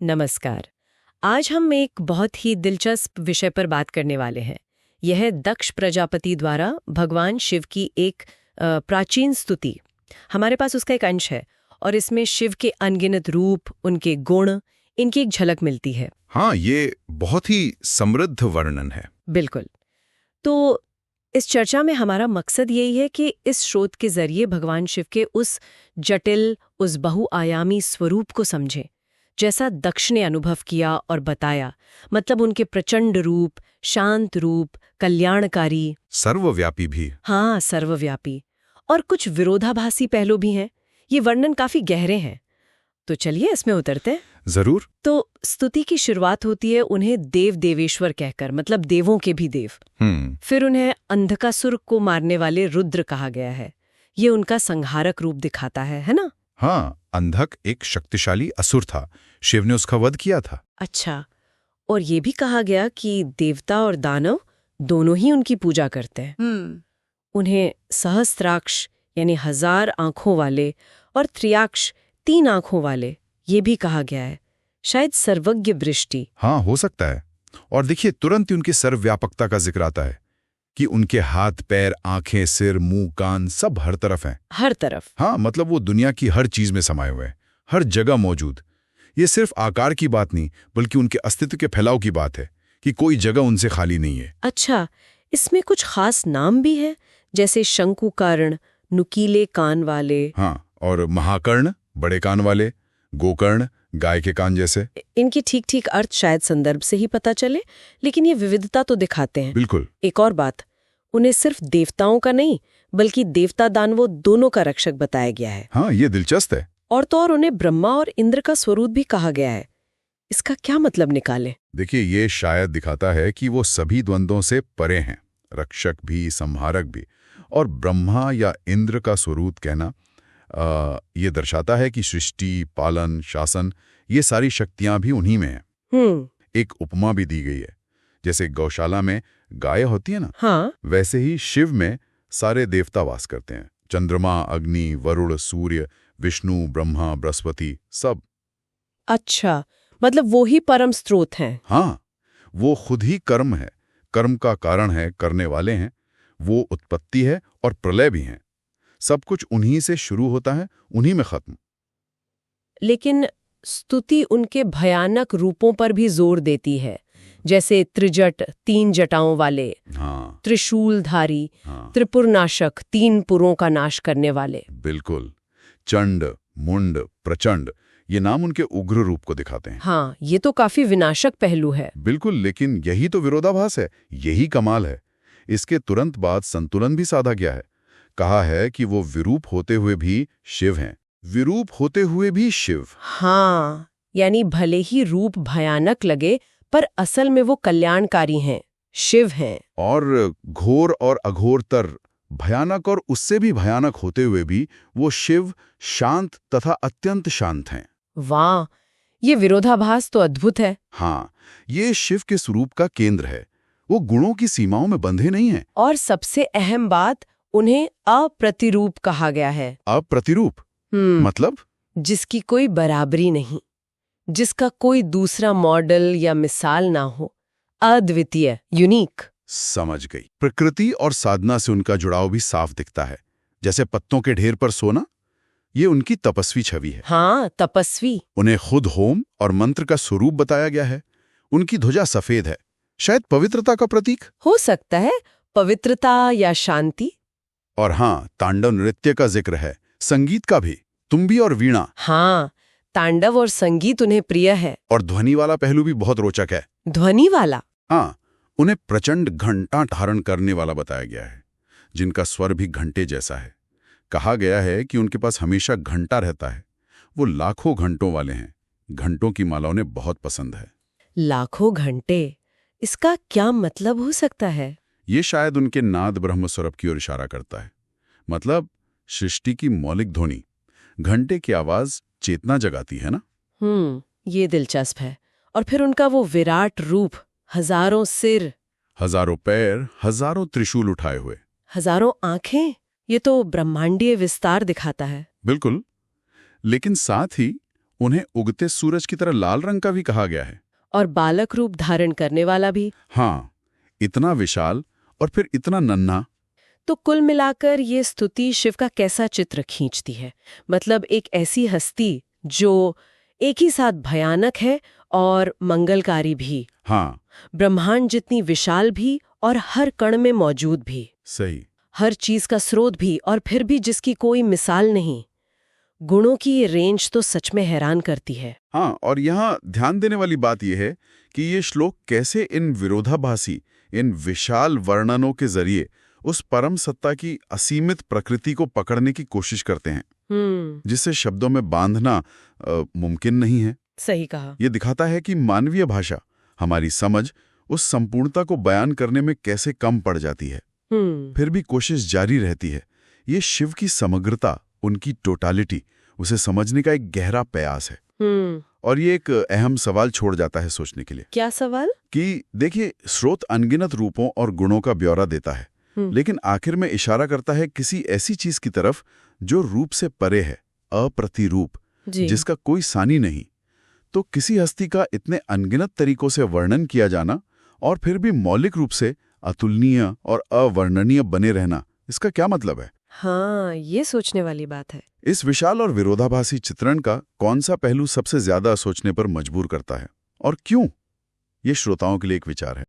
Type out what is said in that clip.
नमस्कार। आज हम एक बहुत ही दिलचस्प विषय पर बात करने वाले हैं। यह है दक्ष प्रजापति द्वारा भगवान शिव की एक प्राचीन स्तुति। हमारे पास उसका एक अंश है और इसमें शिव के अनगिनत रूप, उनके गुण, इनकी एक झलक मिलती है। हाँ, ये बहुत ही समृद्ध वर्णन है। बिल्कुल। तो इस चर्चा में हमारा मकसद यही है कि इस स्रोत के जरिए भगवान शिव के उस जटिल, उस बहुआयामी स्वरूप को समझें जैसा दक्ष ने अनुभव किया और बताया। मतलब उनके प्रचंड रूप, शांत रूप, कल्याणकारी, सर्वव्यापी भी। हाँ, सर्वव्यापी। और कुछ विरोधाभासी पहलू भी हैं। ये वर्णन काफी गहरे हैं। तो चलिए इसमें उतरते हैं। जरूर। तो स्तुति की शुरुआत होती है उन्हें देव देवेश्वर कहकर, मतलब देवों के भी देव। फिर उन्हें अंधकासुर को मारने वाले रुद्र कहा गया है। ये उनका संहारक रूप दिखाता है ना? हाँ, अंधक एक शक्तिशाली असुर था। शिव ने उसका वध किया था। अच्छा। और ये भी कहा गया कि देवता और दानव दोनों ही उनकी पूजा करते हैं। उन्हें सहस्त्राक्ष यानी 1000 आंखों वाले और त्रियाक्ष 3 आंखों वाले ये भी कहा गया है। शायद सर्वज्ञ दृष्टि। हाँ, हो सकता है। और देखिए, तुरंत ही उनकी सर्वव्यापकता का जिक्र आता है कि उनके हाथ, पैर, आंखें, सिर, मुंह, कान सब हर तरफ हैं। हर तरफ। हाँ, मतलब वो दुनिया की हर चीज में समाये हुए हैं, हर जगह मौजूद। ये सिर्फ आकार की बात नहीं, बल्कि उनके अस्तित्व के फैलाव की बात है कि कोई जगह उनसे खाली नहीं है। अच्छा, इसमें कुछ खास नाम भी है, जैसे शंकुकर्ण, नुकीले कान वाले। हाँ, और महाकर्ण, बड़े कान वाले, गोकर्ण, गाय के कान जैसे। इनकी ठीक ठीक अर्थ शायद संदर्भ से ही पता चले, लेकिन ये विविधता तो दिखाते हैं। बिल्कुल। एक और बात, उन्हें सिर्फ देवताओं का नहीं बल्कि देवता दानवों दोनों का रक्षक बताया गया है। हाँ, ये दिलचस्प है। और तो और उन्हें ब्रह्मा और इंद्र का स्वरूप भी कहा गया है। इसका क्या मतलब निकाले? देखिए, ये शायद दिखाता है कि वो सभी द्वंद्वों से परे हैं, रक्षक भी, संहारक भी। और ब्रह्मा या इंद्र का स्वरूप कहना ये दर्शाता है कि सृष्टि, पालन, शासन, ये सारी शक्तियां भी उन्हीं में हैं। एक उपमा भी दी गई है, जैसे गौशाला में गाय होती है ना। हाँ। वैसे ही शिव में सारे देवता वास करते हैं। चंद्रमा, अग्नि, वरुण, सूर्य, विष्णु, ब्रह्मा, बृहस्पति, सब। अच्छा, मतलब वो ही परम स्रोत हैं। हाँ, वो खुद ही कर्म है, कर्म का कारण है, करने वाले हैं। वो उत्पत्ति है और प्रलय भी हैं। सब कुछ उन्हीं से शुरू होता है, उन्हीं में खत्म। लेकिन स्तुति उनके भयानक रूपों पर भी जोर देती है, जैसे त्रिजट, 3 जटाओं वाले। हाँ। त्रिशूलधारी। हाँ। त्रिपुरनाशक, 3 पुरों का नाश करने वाले। बिल्कुल। चंड, मुंड, प्रचंड, ये नाम उनके उग्र रूप को दिखाते हैं। हाँ, ये तो काफी विनाशक पहलू है। बिल्कुल, लेकिन यही तो विरोधाभास है, यही कमाल है। इसके तुरंत बाद संतुलन भी साधा गया है। कहा है कि वो विरूप होते हुए भी शिव हैं। विरूप होते हुए भी शिव। हाँ, यानी भले ही रूप भयानक लगे पर असल में वो कल्याणकारी हैं, शिव हैं। और घोर और अघोरतर, भयानक और उससे भी भयानक होते हुए भी वो शिव शांत तथा अत्यंत शांत हैं। वाह, ये विरोधाभास तो अद्भुत है। हाँ, ये शिव के स्वरूप का केंद्र है। वो गुणों की सीमाओं में बंधे नहीं हैं। और सबसे अहम बात, उन्हें अप्रतिरूप कहा गया है। अप्रतिरूप मतलब? जिसकी कोई बराबरी नहीं, जिसका कोई दूसरा मॉडल या मिसाल ना हो, अद्वितीय, यूनिक। समझ गई। प्रकृति और साधना से उनका जुड़ाव भी साफ दिखता है, जैसे पत्तों के ढेर पर सोना। ये उनकी तपस्वी छवि है। हाँ, तपस्वी। उन्हें खुद होम और मंत्र का स्वरूप बताया गया है। उनकी ध्वजा सफेद है, शायद पवित्रता का प्रतीक हो सकता है, पवित्रता या शांति। और हाँ, तांडव नृत्य का जिक्र है, संगीत का भी, तुम्बी और वीणा। हाँ, तांडव और संगीत उन्हें प्रिय है। और ध्वनि वाला पहलू भी बहुत रोचक है। ध्वनि वाला? हाँ, उन्हें प्रचंड घंटा धारण करने वाला बताया गया है, जिनका स्वर भी घंटे जैसा है। कहा गया है कि उनके पास हमेशा घंटा रहता है। वो लाखों घंटों वाले हैं। घंटों की माला उन्हें बहुत पसंद है। लाखों घंटे, इसका क्या मतलब हो सकता है? ये शायद उनके नाद ब्रह्म स्वरूप की ओर इशारा करता है। मतलब सृष्टि की मौलिक ध्वनि। घंटे की आवाज चेतना जगाती है ना। ये दिलचस्प है। और फिर उनका वो विराट रूप, हजारों सिर, हजारों पैर, हजारों त्रिशूल उठाए हुए, हजारों आंखें, ये तो ब्रह्मांडीय विस्तार दिखाता है। बिल्कुल। लेकिन साथ ही उन्हें उगते सूरज की तरह लाल रंग का भी कहा गया है। और बालक रूप धारण करने वाला भी। हाँ, इतना विशाल और फिर इतना नन्हा। तो कुल मिलाकर ये स्तुति शिव का कैसा चित्र खींचती है? मतलब एक ऐसी हस्ती जो एक ही साथ भयानक है और मंगलकारी भी। हाँ, ब्रह्मांड जितनी विशाल भी और हर कण में मौजूद भी। सही। हर चीज का स्रोत भी और फिर भी जिसकी कोई मिसाल नहीं। गुणों की ये रेंज तो सच में हैरान करती है। हाँ, और यहाँ ध्यान देने वाली बात यह है कि ये श्लोक कैसे इन विरोधाभासी, इन विशाल वर्णनों के जरिए उस परम सत्ता की असीमित प्रकृति को पकड़ने की कोशिश करते हैं, जिसे शब्दों में बांधना मुमकिन नहीं है। सही कहा। ये दिखाता है कि मानवीय भाषा, हमारी समझ उस संपूर्णता को बयान करने में कैसे कम पड़ जाती है। फिर भी कोशिश जारी रहती है। ये शिव की समग्रता, उनकी टोटालिटी, उसे समझने का एक गहरा प्रयास है। और ये एक अहम सवाल छोड़ जाता है सोचने के लिए। क्या सवाल? कि देखिए, स्रोत अनगिनत रूपों और गुणों का ब्यौरा देता है, लेकिन आखिर में इशारा करता है किसी ऐसी चीज की तरफ जो रूप से परे है, अप्रतिरूप, जिसका कोई सानी नहीं। तो किसी हस्ती का इतने अनगिनत तरीकों से वर्णन किया जाना और फिर भी मौलिक रूप से अतुलनीय और अवर्णनीय बने रहना, इसका क्या मतलब है? हाँ, ये सोचने वाली बात है। इस विशाल और विरोधाभासी चित्रण का कौन सा पहलू सबसे ज्यादा सोचने पर मजबूर करता है और क्यों? ये श्रोताओं के लिए एक विचार है।